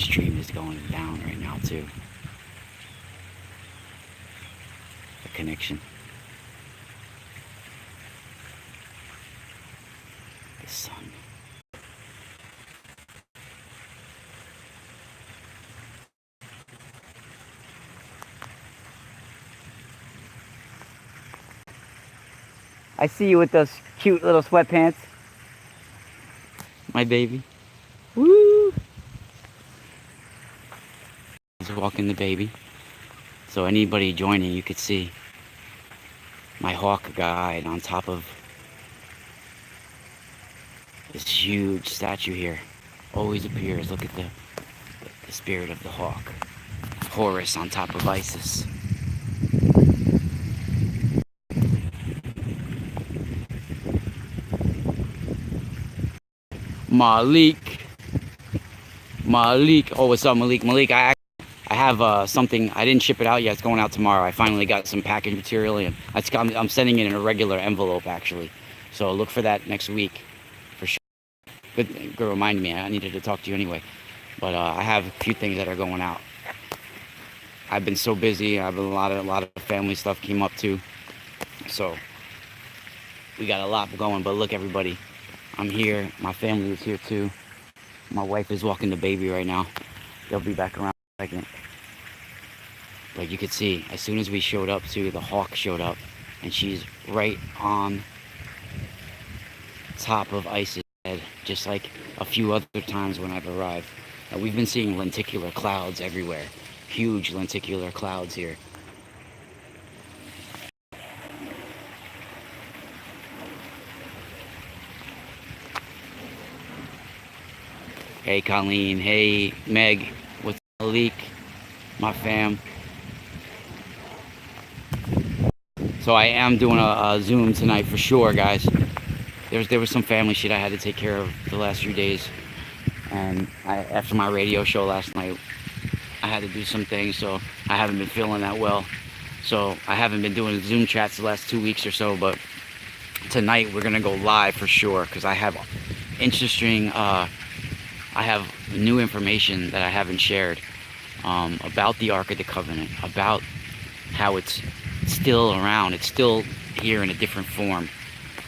stream is going down right now too. The connection. The sun. I see you with those cute little sweatpants. My baby. Woo! He's walking the baby. So anybody joining, you could see my hawk guide on top of this huge statue here. Always appears. Look at the spirit of the hawk. Horus on top of Isis. Malik. Oh, what's up, Malik? I have something. I didn't ship it out yet. It's going out tomorrow. I finally got some package material, and I'm sending it in a regular envelope, actually. So look for that next week, for sure. Good girl, remind me. I needed to talk to you anyway. But I have a few things that are going out. I've been so busy. I've been a lot of family stuff came up too. So we got a lot going. But look, everybody, I'm here. My family is here too. My wife is walking the baby right now. They'll be back around in a second. But you could see, as soon as we showed up too, the hawk showed up. And she's right on top of Isis' head, just like a few other times when I've arrived. And we've been seeing lenticular clouds everywhere. Huge lenticular clouds here. Hey Colleen, hey Meg, what's up, Malik, my fam. So I am doing a Zoom tonight for sure, guys. There was some family shit I had to take care of the last few days, and after my radio show last night, I had to do some things, so I haven't been feeling that well. So I haven't been doing Zoom chats the last 2 weeks or so, but tonight we're gonna go live for sure, because I have interesting, I have new information that I haven't shared about the Ark of the Covenant, about how it's still around, it's still here in a different form,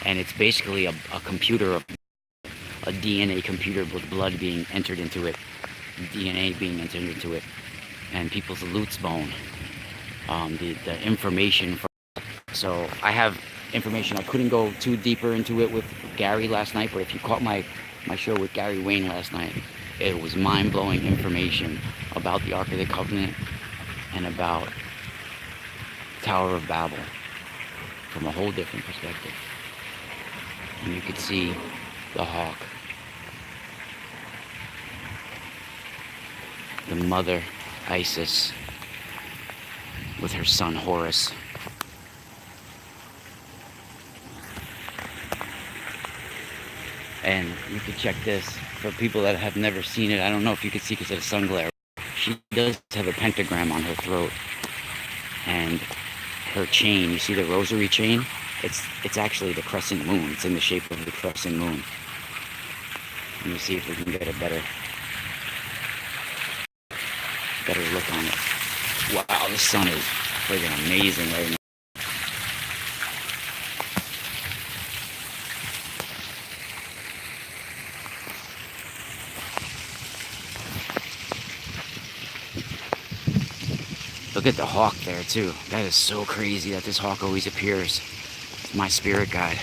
and it's basically a computer, a DNA computer with blood being entered into it, DNA being entered into it, and people's Lutz bone, the information. So I have information. I couldn't go too deeper into it with Gary last night, but if you caught my show with Gary Wayne last night, it was mind-blowing information about the Ark of the Covenant and about Tower of Babel from a whole different perspective. And you could see the hawk, the mother Isis with her son Horus. And you can check this for people that have never seen it. I don't know if you can see because of the sun glare. She does have a pentagram on her throat, and her chain, you see the rosary chain? It's actually the crescent moon. It's in the shape of the crescent moon. Let me see if we can get a better look on it. Wow, the sun is friggin' amazing right now. Look at the hawk there too. That is so crazy that this hawk always appears. It's my spirit guide.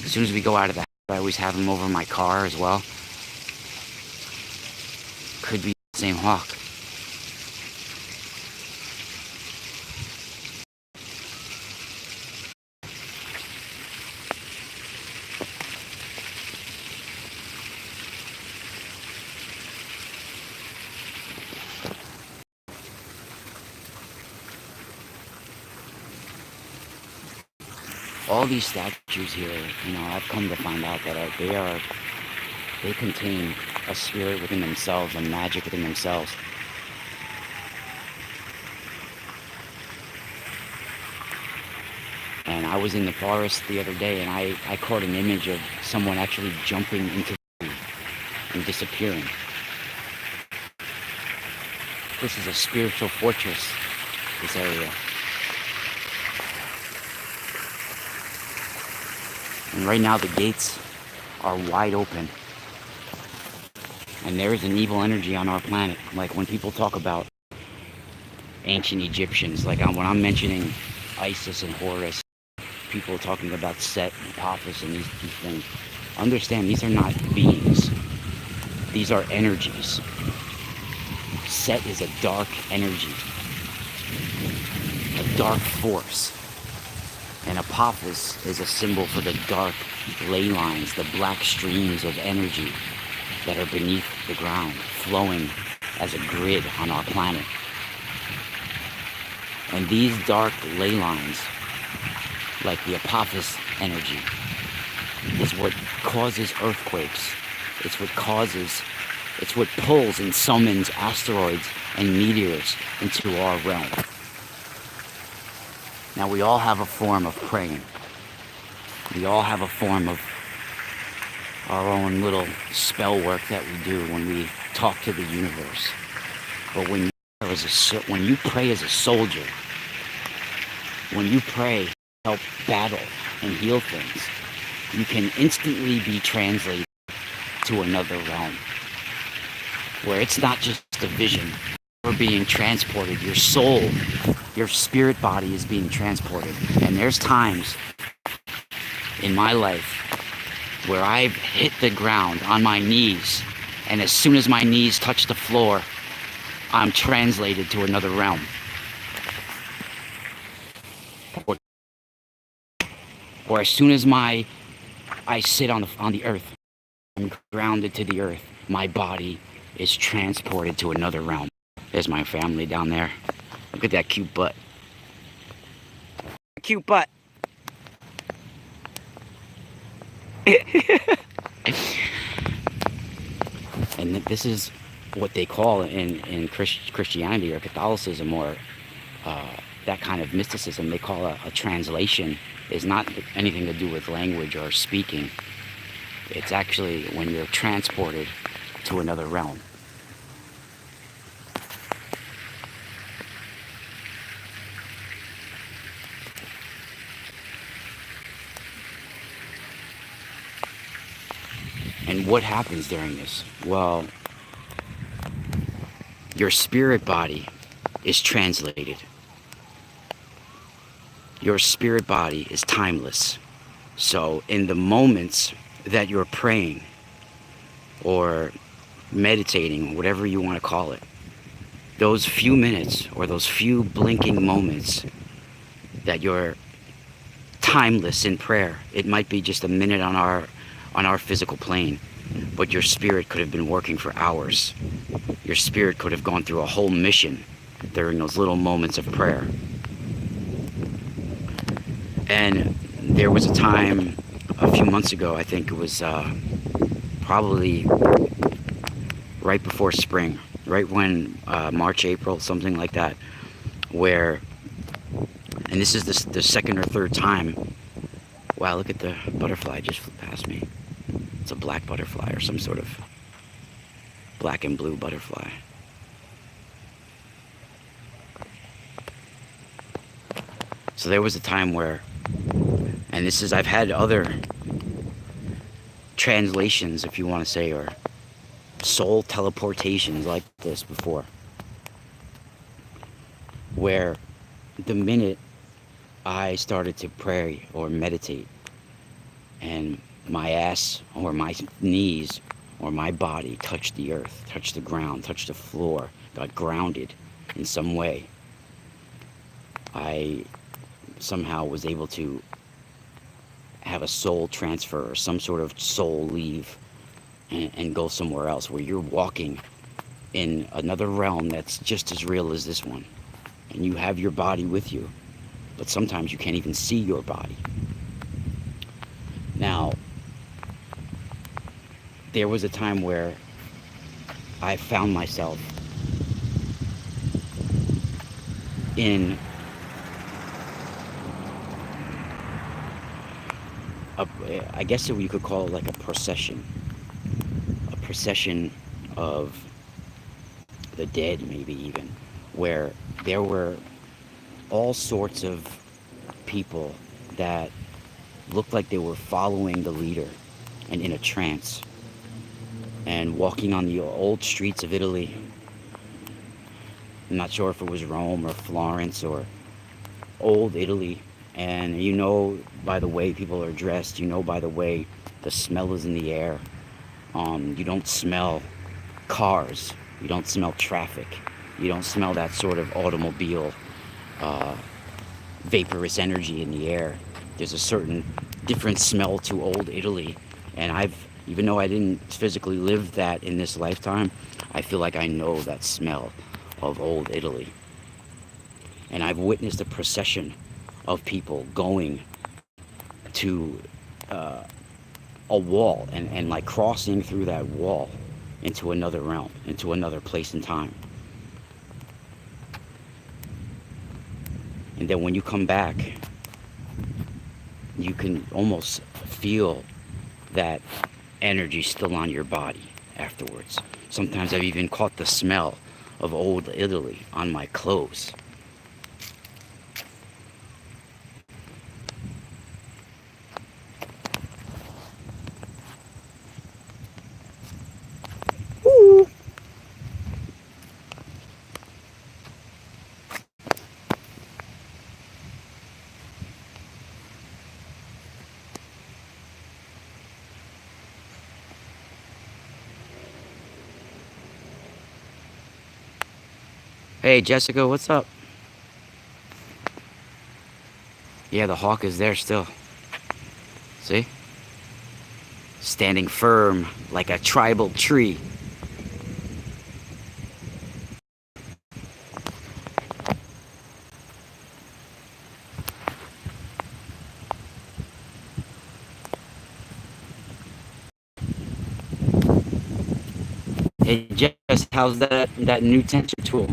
As soon as we go out of the house, I always have him over my car as well. Could be the same hawk. All these statues here, you know, I've come to find out that they contain a spirit within themselves, a magic within themselves. And I was in the forest the other day, and I caught an image of someone actually jumping into the tree and disappearing. This is a spiritual fortress, this area. And right now the gates are wide open. And there is an evil energy on our planet. Like when people talk about ancient Egyptians, like when I'm mentioning Isis and Horus, people talking about Set and Apophis and these things, understand these are not beings. These are energies. Set is a dark energy, a dark force. And Apophis is a symbol for the dark ley lines, the black streams of energy that are beneath the ground, flowing as a grid on our planet. And these dark ley lines, like the Apophis energy, is what causes earthquakes. It's what pulls and summons asteroids and meteors into our realm. Now we all have a form of praying. We all have a form of our own little spell work that we do when we talk to the universe. But when you pray as a soldier, when you pray to help battle and heal things, you can instantly be translated to another realm, where it's not just a vision. You're being transported. Your soul, your spirit body is being transported. And there's times in my life where I've hit the ground on my knees, and as soon as my knees touch the floor, I'm translated to another realm. Or as soon as I sit on the earth, I'm grounded to the earth, my body is transported to another realm. There's my family down there. Look at that cute butt. Cute butt. And this is what they call in Christianity or Catholicism or that kind of mysticism, they call a translation. Is not anything to do with language or speaking. It's actually when you're transported to another realm. And what happens during this? Well, your spirit body is translated. Your spirit body is timeless. So in the moments that you're praying or meditating, whatever you want to call it, those few minutes or those few blinking moments that you're timeless in prayer, it might be just a minute on our physical plane, but your spirit could have been working for hours. Your spirit could have gone through a whole mission during those little moments of prayer. And there was a time a few months ago, I think it was probably right before spring, right when March, April, something like that, where, and this is the second or third time. Wow, look at the butterfly just flew past me. It's a black butterfly or some sort of black and blue butterfly. So there was a time where, and this is, I've had other translations, if you want to say, or soul teleportations like this before, where the minute I started to pray or meditate and my ass or my knees or my body touched the earth, touched the ground, touched the floor, got grounded in some way, I somehow was able to have a soul transfer or some sort of soul leave and go somewhere else, where you're walking in another realm that's just as real as this one, and you have your body with you, but sometimes you can't even see your body. Now, there was a time where I found myself in I guess you could call it like a procession of the Dead, maybe even, where there were all sorts of people that looked like they were following the leader and in a trance and walking on the old streets of Italy. I'm not sure if it was Rome or Florence or old Italy. And you know by the way people are dressed, you know by the way the smell is in the air. You don't smell cars, you don't smell traffic, you don't smell that sort of automobile vaporous energy in the air. There's a certain different smell to old Italy, and even though I didn't physically live that in this lifetime, I feel like I know that smell of old Italy. And I've witnessed a procession of people going to a wall and like crossing through that wall into another realm, into another place and time. And then when you come back, you can almost feel that energy still on your body afterwards. Sometimes I've even caught the smell of old Italy on my clothes. Hey Jessica, what's up? Yeah, the hawk is there still. See? Standing firm like a tribal tree. Hey Jess, how's that new tensor tool?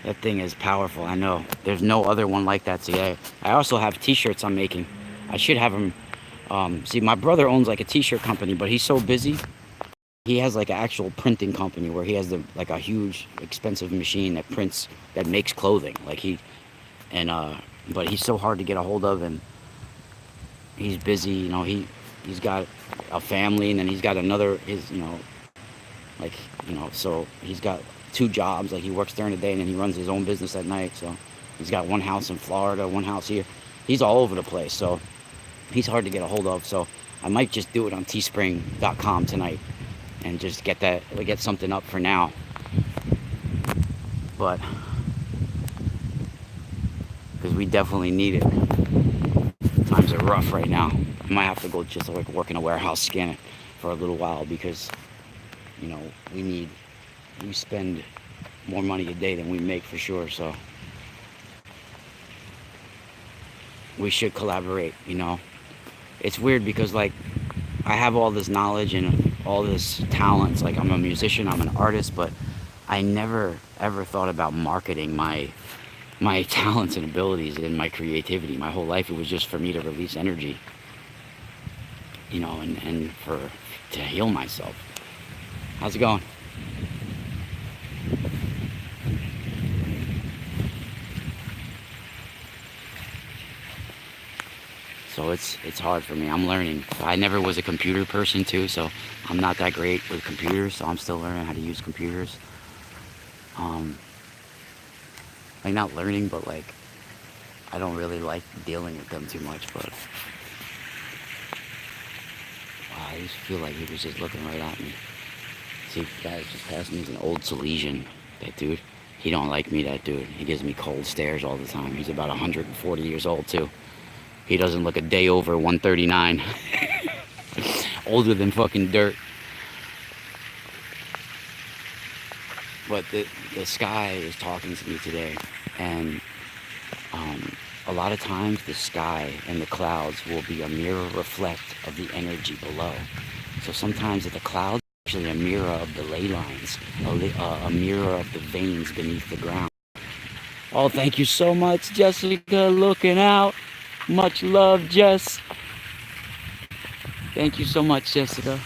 That thing is powerful, I know. There's no other one like that today. I also have t-shirts I'm making. I should have them. See, my brother owns like a t-shirt company, but he's so busy. He has like an actual printing company where he has like a huge, expensive machine that prints, that makes clothing. Like and but he's so hard to get a hold of, and he's busy. You know, he's got a family, and then he's got like, so he's got two jobs. Like he works during the day and then he runs his own business at night. So he's got one house in Florida, one house here. He's all over the place. So he's hard to get a hold of. So I might just do it on teespring.com tonight and just get something up for now. But because we definitely need it. Times are rough right now. I might have to go just like work in a warehouse scanning for a little while because we spend more money a day than we make for sure. So we should collaborate. It's weird because like I have all this knowledge and all this talents. Like I'm a musician, I'm an artist, but I never ever thought about marketing my talents and abilities and my creativity. My whole life it was just for me to release energy, and to heal myself. How's it going? So it's hard for me. I'm learning. I never was a computer person too, so I'm not that great with computers. So I'm still learning how to use computers. Like not learning, but like I don't really like dealing with them too much. But wow, I just feel like he was just looking right at me. See, guys just passed me. He's an old Silesian. That dude. He don't like me. That dude. He gives me cold stares all the time. He's about 140 years old too. He doesn't look a day over 139. Older than fucking dirt. But the sky is talking to me today, and a lot of times the sky and the clouds will be a mirror reflect of the energy below. So sometimes the clouds are actually a mirror of the ley lines, a mirror of the veins beneath the ground. Oh, thank you so much, Jessica, looking out. Much love, Jess. Thank you so much, Jessica.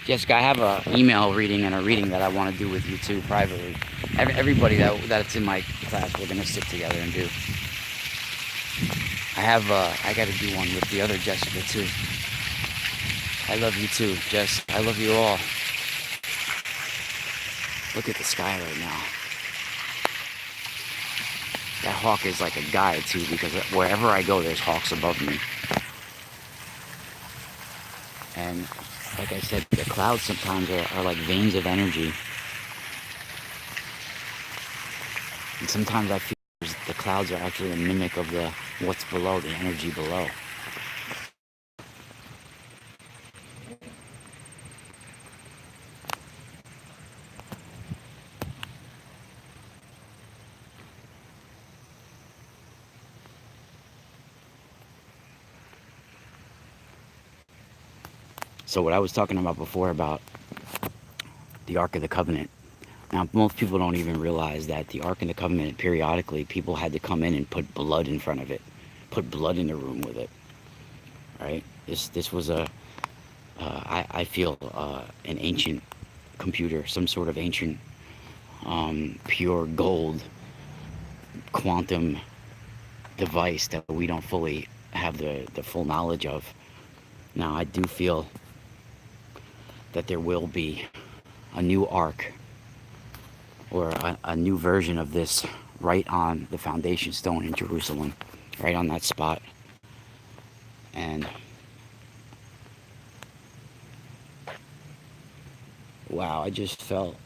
Jessica, I have a email reading and a reading that I want to do with you too, privately. Everybody that's in my class, we're gonna sit together and do. I got to do one with the other Jessica too. I love you too, Jess. I love you all. Look at the sky right now. That hawk is like a guide too, because wherever I go, there's hawks above me. And like I said, the clouds sometimes are like veins of energy. And sometimes I feel the clouds are actually a mimic of what's below, the energy below. So what I was talking about before about the Ark of the Covenant. Now, most people don't even realize that the Ark of the Covenant, periodically, people had to come in and put blood in front of it. Put blood in the room with it. Right? This was I feel, an ancient computer, some sort of ancient, pure gold quantum device that we don't fully have the full knowledge of. Now, I do feel that there will be a new ark or a new version of this right on the foundation stone in Jerusalem, right on that spot. And wow, I just felt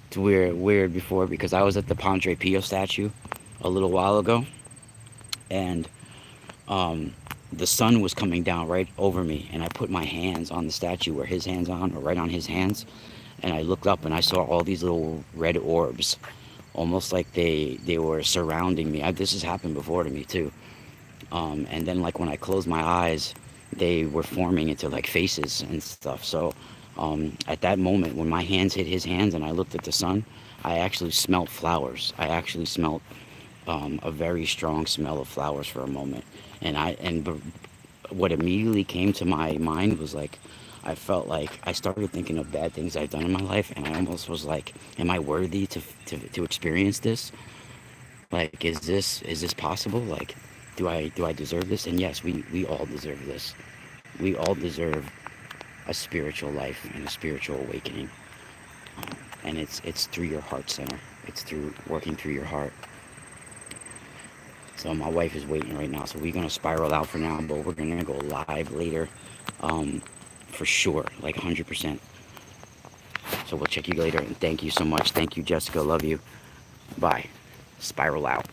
it's weird before, because I was at the Padre Pio statue a little while ago, and the sun was coming down right over me, and I put my hands on the statue where his hands on, or right on his hands, and I looked up and I saw all these little red orbs, almost like they were surrounding me. This has happened before to me too. And then like when I closed my eyes, they were forming into like faces and stuff. So at that moment, when my hands hit his hands and I looked at the sun, I actually smelled flowers. I actually smelled a very strong smell of flowers for a moment. And what immediately came to my mind was like, I felt like I started thinking of bad things I've done in my life, and I almost was like, am I worthy to experience this? Like, is this possible? Like, do I deserve this? And yes, we all deserve this. We all deserve a spiritual life and a spiritual awakening. And it's through your heart center. It's through working through your heart. So my wife is waiting right now, so we're gonna spiral out for now, but we're gonna go live later, for sure, like 100%. So we'll check you later, and thank you so much. Thank you, Jessica. Love you. Bye. Spiral out.